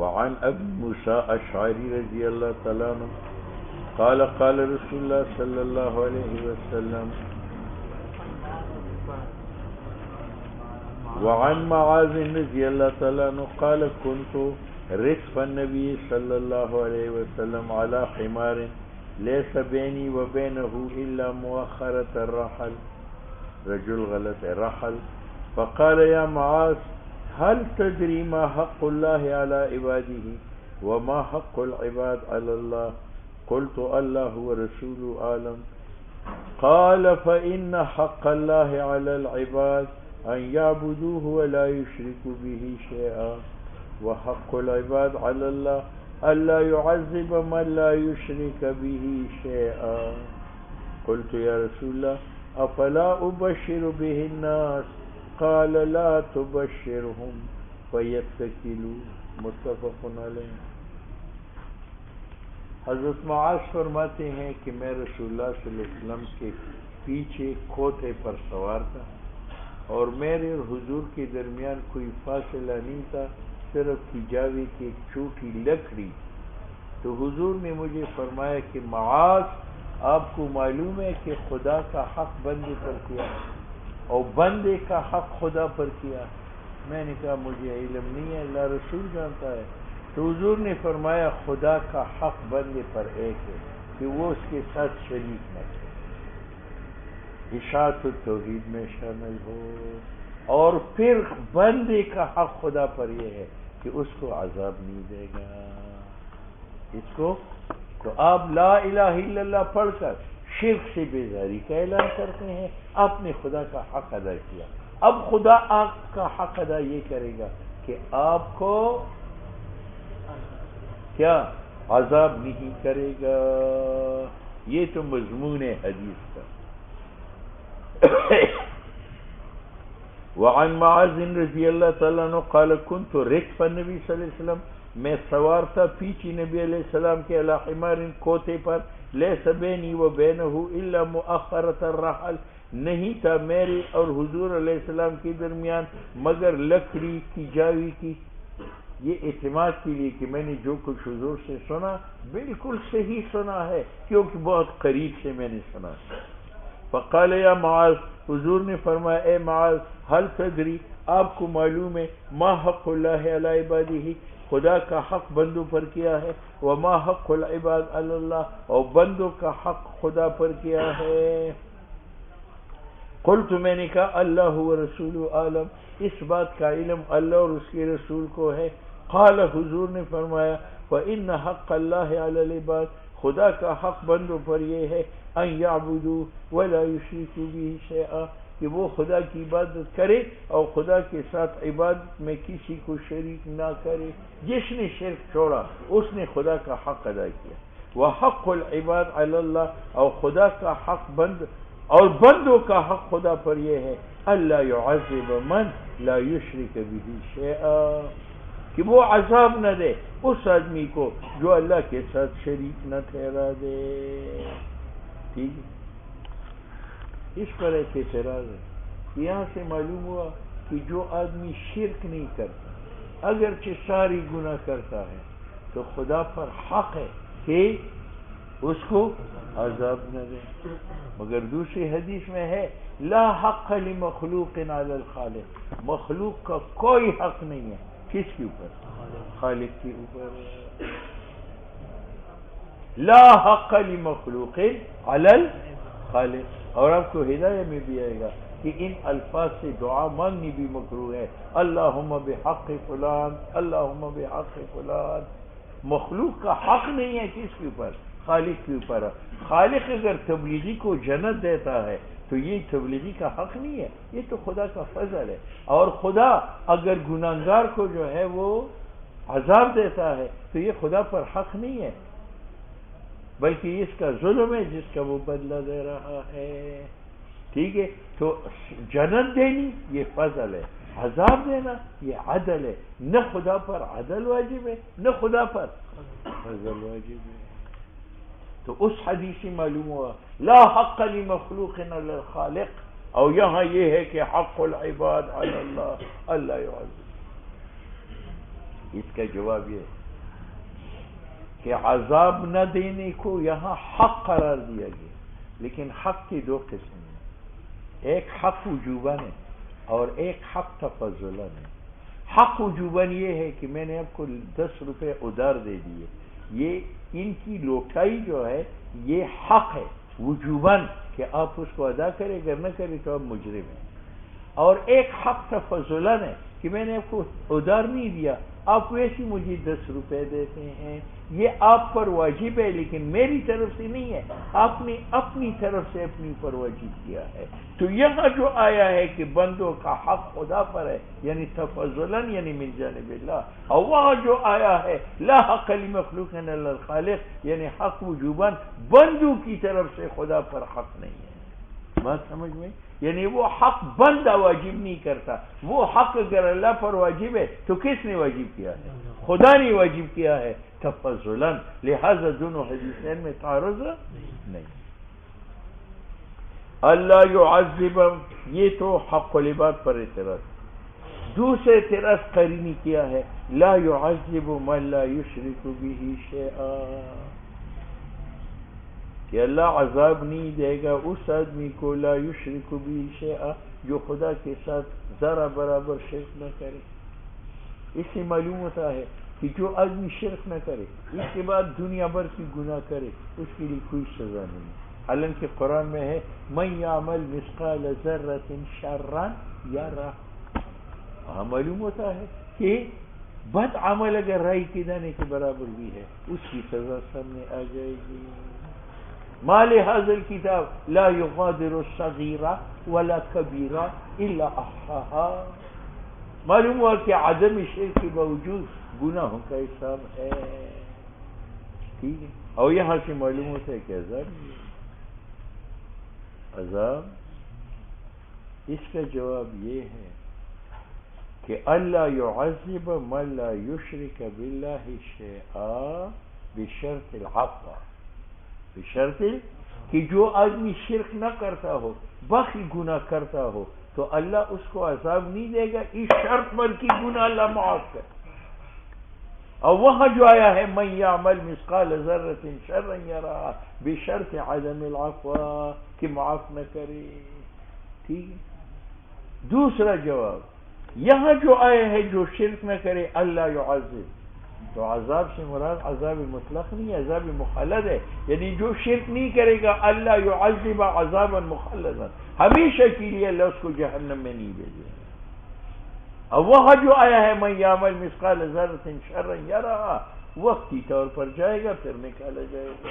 وعن ابی موسیٰ اشعری رضی اللہ تعالیٰ عنہ قال قال رسول اللہ صلی اللہ علیہ وسلم وعن معاذ رضی اللہ تعالیٰ عنہ قال كنت ركب النبي صلی اللہ علیہ وسلم على حمار ليس بيني وبينه إلا مؤخرة الرحل. رجل غلط رحل. فقال يا معاذ هل تدري ما حق الله على عباده وما حق العباد على الله؟ قلت الله ورسوله أعلم. قال فإن حق الله على العباد أن يعبدوه ولا يشركوا به شيئا وحق العباد على الله ألا يعذب من لا يشرك به شيئا. قلت يا رسول الله أفلا أبشر به الناس؟ قال لا تبشرهم فيتكلوا. متفق علیہ. حضرت معاذ فرماتے ہیں کہ میں رسول اللہ صلی اللہ علیہ وسلم کے پیچھے کھوتے پر سوار تھا اور میرے اور حضور کے درمیان کوئی فاصلہ نہیں تھا، صرف حجابے کی ایک چھوٹی لکڑی. تو حضور نے مجھے فرمایا کہ معاذ آپ کو معلوم ہے کہ خدا کا حق بندے پر کیا اور بندے کا حق خدا پر کیا؟ میں نے کہا مجھے علم نہیں ہے، اللہ رسول جانتا ہے. تو حضور نے فرمایا خدا کا حق بندے پر ایک ہے کہ وہ اس کے ساتھ شریک نہ کرے، اشاعت التوحید میں شامل ہو. اور پھر بندے کا حق خدا پر یہ ہے کہ اس کو عذاب نہیں دے گا. اس کو تو آپ لا الہ الا اللہ پڑھ کر شرک سے بیزاری کا اعلان کرتے ہیں، آپ نے خدا کا حق ادا کیا. اب خدا آپ کا حق ادا یہ کرے گا کہ آپ کو کیا عذاب نہیں کرے گا. یہ تو مضمون ہے حدیث کا. وعن معاذ رضی اللہ تعالیٰ عنہ قال كنت ركب النبي صلی اللہ علیہ وسلم، میں سوار تھا پیچھے نبی علیہ السلام کے علی حمار کھوتے پر. لیس بینی و بینہ الا مؤخرۃ الرحل، نہیں تھا میرے اور حضور علیہ السلام کے درمیان مگر لکڑی کی جاوی کی. یہ اعتماد کے لیے کہ میں نے جو کچھ حضور سے سنا بالکل صحیح سنا ہے، کیونکہ بہت قریب سے میں نے سنا. فقال یا معاذ، حضور نے فرمایا اے معاذ هل تدری، آپ کو معلوم ہے ما حق اللہ علی عبادہ، خدا کا حق بندوں پر کیا ہے، وما حق العباد علی اللہ، اور بندوں کا حق خدا پر کیا ہے. قلت، میں نے کہا اللہ ورسولہ عالم، اس بات کا علم اللہ اور اس کے رسول کو ہے. قال، حضور نے فرمایا فإن حق اللہ علی العباد، خدا کا حق بندوں پر یہ ہے ان یعبدوا ولا یشرکوا به شیئا، کہ وہ خدا کی عبادت کرے اور خدا کے ساتھ عبادت میں کسی کو شریک نہ کرے. جس نے شرک چھوڑا اس نے خدا کا حق ادا کیا. وحق العباد علی اللہ، اور خدا کا حق اور بندوں کا حق خدا پر یہ ہے اللہ يعذب من لا یشرک به شیئا، کہ وہ عذاب نہ دے اس آدمی کو جو اللہ کے ساتھ شریک نہ ٹھہرا دے. ٹھیک ہے، اس پر ایک اعتراض ہے. یہاں سے معلوم ہوا کہ جو آدمی شرک نہیں کرتا اگرچہ ساری گناہ کرتا ہے تو خدا پر حق ہے کہ اس کو عذاب نہ دے. مگر دوسری حدیث میں ہے لا حق لمخلوق علی الخالق، مخلوق کا کوئی حق نہیں ہے کس کے اوپر؟ خالق کے اوپر. لا حق لمخلوق علی الخالق. اور آپ کو ہدایہ میں بھی آئے گا کہ ان الفاظ سے دعا مانگنی بھی مکروہ ہے. اللہم بحق فلان، اللہم بحق فلان. مخلوق کا حق نہیں ہے کس کے اوپر؟ خالق کے اوپر. خالق اگر تبلیغی کو جنت دیتا ہے تو یہ تبلیغی کا حق نہیں ہے، یہ تو خدا کا فضل ہے. اور خدا اگر گناہگار کو جو ہے وہ عذاب دیتا ہے تو یہ خدا پر حق نہیں ہے، بلکہ اس کا ظلم ہے جس کا وہ بدلہ دے رہا ہے. ٹھیک ہے، تو جنت دینی یہ فضل ہے، عذاب دینا یہ عدل ہے. نہ خدا پر عدل واجب ہے نہ خدا پر فضل واجب ہے. تو اس حدیث سے معلوم ہوا لا حق لمخلوق علی الخالق، اور یہاں یہ ہے کہ حق العباد علی اللہ اللہ يعذب. اس کا جواب یہ ہے کہ عذاب نہ دینے کو یہاں حق قرار دیا گیا، لیکن حق کی دو قسم ہیں، ایک حق وجوباً ہے اور ایک حق تفضلاً ہے۔ حق وجوباً یہ ہے کہ میں نے آپ کو 10 روپے ادھار دے دیے، یہ ان کی لوٹائی جو ہے یہ حق ہے وجوباً کہ آپ اس کو ادا کریں، اگر نہ کریں تو آپ مجرم ہیں۔ اور ایک حق تفضلاً ہے کہ میں نے آپ کو ادھار نہیں دیا، آپ ویسے مجھے 10 روپے دیتے ہیں، یہ آپ پر واجب ہے لیکن میری طرف سے نہیں ہے، آپ نے اپنی طرف سے اپنی پر واجب کیا ہے۔ تو یہاں جو آیا ہے کہ بندوں کا حق خدا پر ہے، یعنی تفضلاً یعنی من جانب اللہ، اور وہاں جو آیا ہے لا حق لمخلوق الا الخالق، یعنی حق وجوباً بندوں کی طرف سے خدا پر حق نہیں ہے۔ بات سمجھ میں؟ یعنی وہ حق بندہ واجب نہیں کرتا، وہ حق اگر اللہ پر واجب ہے تو کس نے واجب کیا ہے؟ خدا نے واجب کیا ہے تفضلاً، لہذا دونوں حدیثین میں تعارض نہیں۔ اللہ یعذب، یہ تو حق العباد پر اعتراض۔ دوسرے اعتراض قرینی کیا ہے، لا یعذب من لا یشرک به شیئا، کہ اللہ عذاب نہیں دے گا اس آدمی کو لا یشرک به شیئا، جو خدا کے ساتھ ذرا برابر شرک نہ کرے۔ اس سے معلوم ہوتا ہے کہ جو آدمی شرک نہ کرے اس کے بعد دنیا بھر کی گناہ کرے اس کے لیے کوئی سزا نہیں، حالانکہ قرآن میں ہے من یعمل مثقال ذرۃ شرا یرہ۔ وہاں معلوم ہوتا ہے کہ بد عمل اگر رائی کے دانے کے برابر بھی ہے اس کی سزا سامنے آ جائے گی۔ ما لهذا الكتاب لا يغادر صغيرة ولا كبيرة الا احصاها، معلوم ہوا کہ عدم شرک کے باوجود گناہوں کا حساب ہے، ٹھیک ہے۔ اور یہاں سے معلوم ہوتا ہے کہ عذاب اس کا جواب یہ ہے کہ اللہ یعذب من لا یشرک باللہ شیئا بشرط العفو، بشرط کہ جو آدمی شرک نہ کرتا ہو باقی گناہ کرتا ہو تو اللہ اس کو عذاب نہیں دے گا، اس شرط پر کہ گناہ اللہ معاف کرے۔ اور وہاں جو آیا ہے من یعمل مثقال ذرۃ شرا یرہ بشرط عدم العفو، کہ معاف نہ کرے، ٹھیک ہے۔ دوسرا جواب، یہاں جو آیا ہے جو شرک نہ کرے اللہ یعذب، تو عذاب سے مراد عذاب مطلق نہیں، عذاب مخلد ہے، یعنی جو شرک نہیں کرے گا اللہ یعذب عذابا مخلدا، ہمیشہ کے لیے اللہ اس کو جہنم میں نہیں بھیجے گا۔ اور وہاں جو آیا ہے من یعمل مثقال ذرۃ شرا یرہ، وقتی طور پر جائے گا پھر نکالا جائے گا۔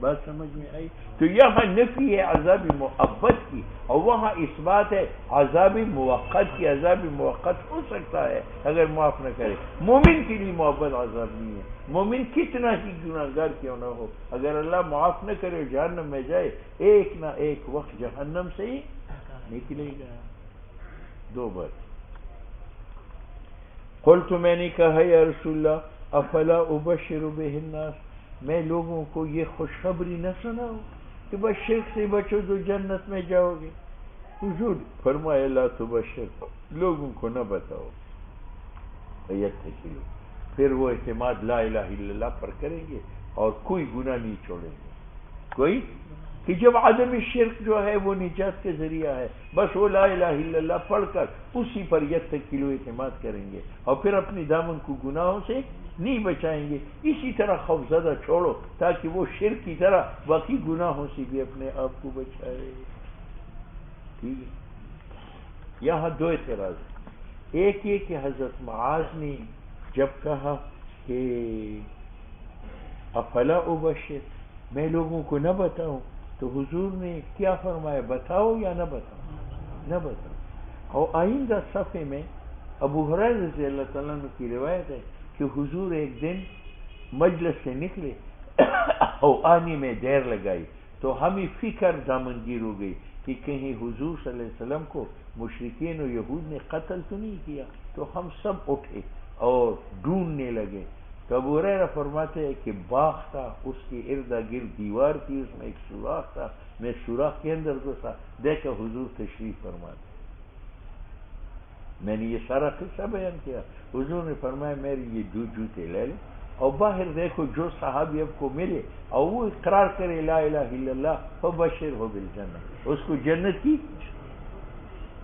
بات سمجھ میں آئی؟ تو یہاں نفی ہے عذاب مؤبد کی، اور وہاں اس بات ہے عذاب موقت کی، عذاب موقت ہو سکتا ہے اگر معاف نہ کرے۔ مومن کے لیے مؤبد عذاب نہیں ہے، مومن کتنا ہی گناہگار کیوں نہ ہو، اگر اللہ معاف نہ کرے جہنم میں جائے ایک نہ ایک وقت جہنم سے ہی نکلے گا۔ دو بات۔ قلت، میں نے کہا یا رسول اللہ افلا ابشر بہ الناس، میں لوگوں کو یہ خوشخبری نہ سناؤں کہ بس شرک سے بچو تو جنت میں جاؤ گے؟ حضور فرمایا لا تبشر، لوگوں کو نہ بتاؤ، یتقوا، پھر وہ اعتماد لا الہ الا اللہ پر کریں گے اور کوئی گناہ نہیں چھوڑیں گے، کوئی، کہ جب عدم شرک جو ہے وہ نجات کے ذریعہ ہے، بس وہ لا الہ الا اللہ پڑھ کر اسی پر یتقوا اعتماد کریں گے اور پھر اپنی دامن کو گناہوں سے نہیں بچائیں گے۔ اسی طرح خوفزدہ چھوڑو تاکہ وہ شرک کی طرح باقی گناہوں سے بھی اپنے آپ کو بچائے، ٹھیک ہے۔ یہاں دو اعتراض، ایک یہ کہ حضرت معاذ نے جب کہا کہ افلا ابشر، میں لوگوں کو نہ بتاؤں، تو حضور نے کیا فرمایا، بتاؤ یا نہ بتاؤ؟ نہ بتاؤ۔ اور آئندہ صفحے میں ابو ہریرہ رضی اللہ تعالیٰ عنہ کی روایت ہے کہ حضور ایک دن مجلس سے نکلے اور آنے میں دیر لگائی، تو ہمیں فکر دامنگیر ہو گئی کہ کہیں حضور صلی اللہ علیہ وسلم کو مشرکین و یہود نے قتل تو نہیں کیا، تو ہم سب اٹھے اور ڈھونڈنے لگے۔ تو ابو ہریرہ فرماتے ہیں کہ باغ تھا، اس کے ارد گرد دیوار تھی، اس میں ایک سوراخ تھا، میں سوراخ کے اندر گھسا، دیکھا حضور تشریف فرماتے۔ میں نے یہ سارا قصہ بیان کیا، حضور نے فرمایا میری یہ دو جوتے لے لیں اور باہر دیکھو جو صحابی اب کو ملے اور وہ اقرار کرے لا الہ الا اللہ فبشرہ بالجنہ، اس کو جنت کی.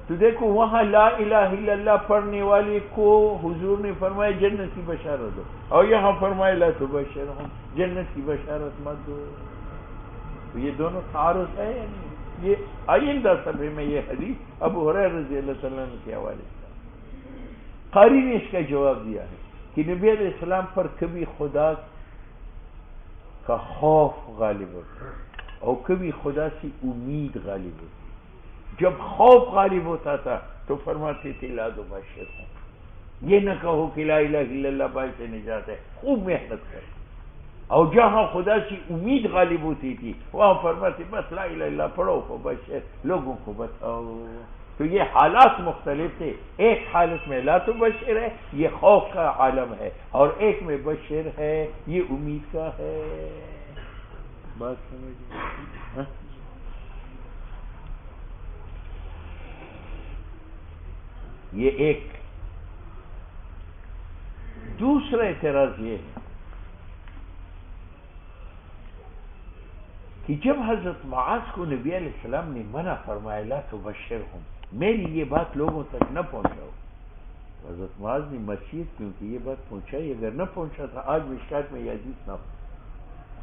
تو دیکھو وہاں لا الہ الا اللہ پڑھنے والے کو حضور نے فرمایا جنت کی بشارت دو، اور یہاں فرمایا لا تبشرہم، جنت کی بشارت مت دو. تو یہ دونوں تعارض ہے یا نہیں؟ یہ آئندہ صفحے میں یہ حدیث ابو ہریرہ رضی اللہ تعالیٰ عنہ کے حوالے سے. قاری نے اس کا جواب دیا ہے کہ نبی علیہ السلام پر کبھی خدا کا خوف غالب ہوتا اور کبھی خدا سے امید غالب ہوتی. جب خوف غالب ہوتا تھا تو فرماتے تھے لا تبشرہم، یہ نہ کہو کہ لا الہ الا اللہ باعث نجات ہے، خوب محنت کرو. اور جہاں خدا سے امید غالب ہوتی تھی وہاں فرماتے بس لا الہ الا اللہ پڑھو فبشر، لوگوں کو بتاؤ. تو یہ حالات مختلف تھے. ایک حالت میں لا تبشر ہے، یہ خوف کا عالم ہے، اور ایک میں بشر ہے، یہ امید کا ہے. بات سمجھ؟ یہ ایک. دوسرا اعتراض یہ ہے کہ جب حضرت معاذ کو نبی علیہ السلام نے منع فرمایا لا تبشرہم، میری یہ بات لوگوں تک نہ پہنچاؤ، حضرت معاذ نے مسجد کیونکہ یہ بات پہنچائی. اگر نہ پہنچا تھا آج مشکات میں یہ حدیث نہ ہو.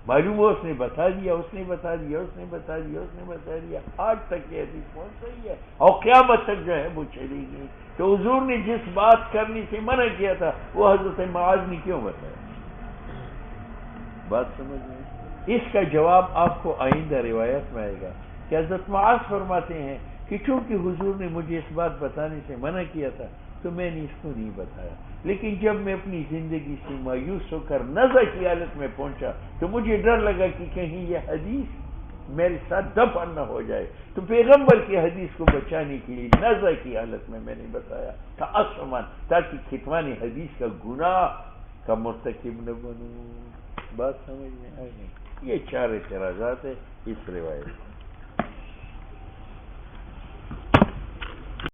معلوم ہو اس نے بتا دیا، اس نے بتا دیا، اس نے بتا دیا، اس نے بتا دیا، آج تک یہ حدیث پہنچ رہی ہے اور قیامت تک جو ہے وہ چلی گئی. تو حضور نے جس بات کرنے سے منع کیا تھا وہ حضرت معاذ نے کیوں بتایا؟ بات سمجھ میں؟ اس کا جواب آپ کو آئندہ روایت میں آئے گا کہ حضرت معاذ فرماتے ہیں کہ چونکہ حضور نے مجھے اس بات بتانے سے منع کیا تھا تو میں نے اس کو نہیں بتایا، لیکن جب میں اپنی زندگی سے مایوس ہو کر نزع کی حالت میں پہنچا تو مجھے ڈر لگا کہ کہیں یہ حدیث میرے ساتھ دفن نہ ہو جائے، تو پیغمبر کی حدیث کو بچانے کے لیے نزع کی حالت میں نے بتایا تھا تعصماً، تاکہ کتمان حدیث کا گناہ کا مرتکب نہ بنوں. بات سمجھ میں آئی؟ یہ 4 اعتراضات ہیں اس روایت.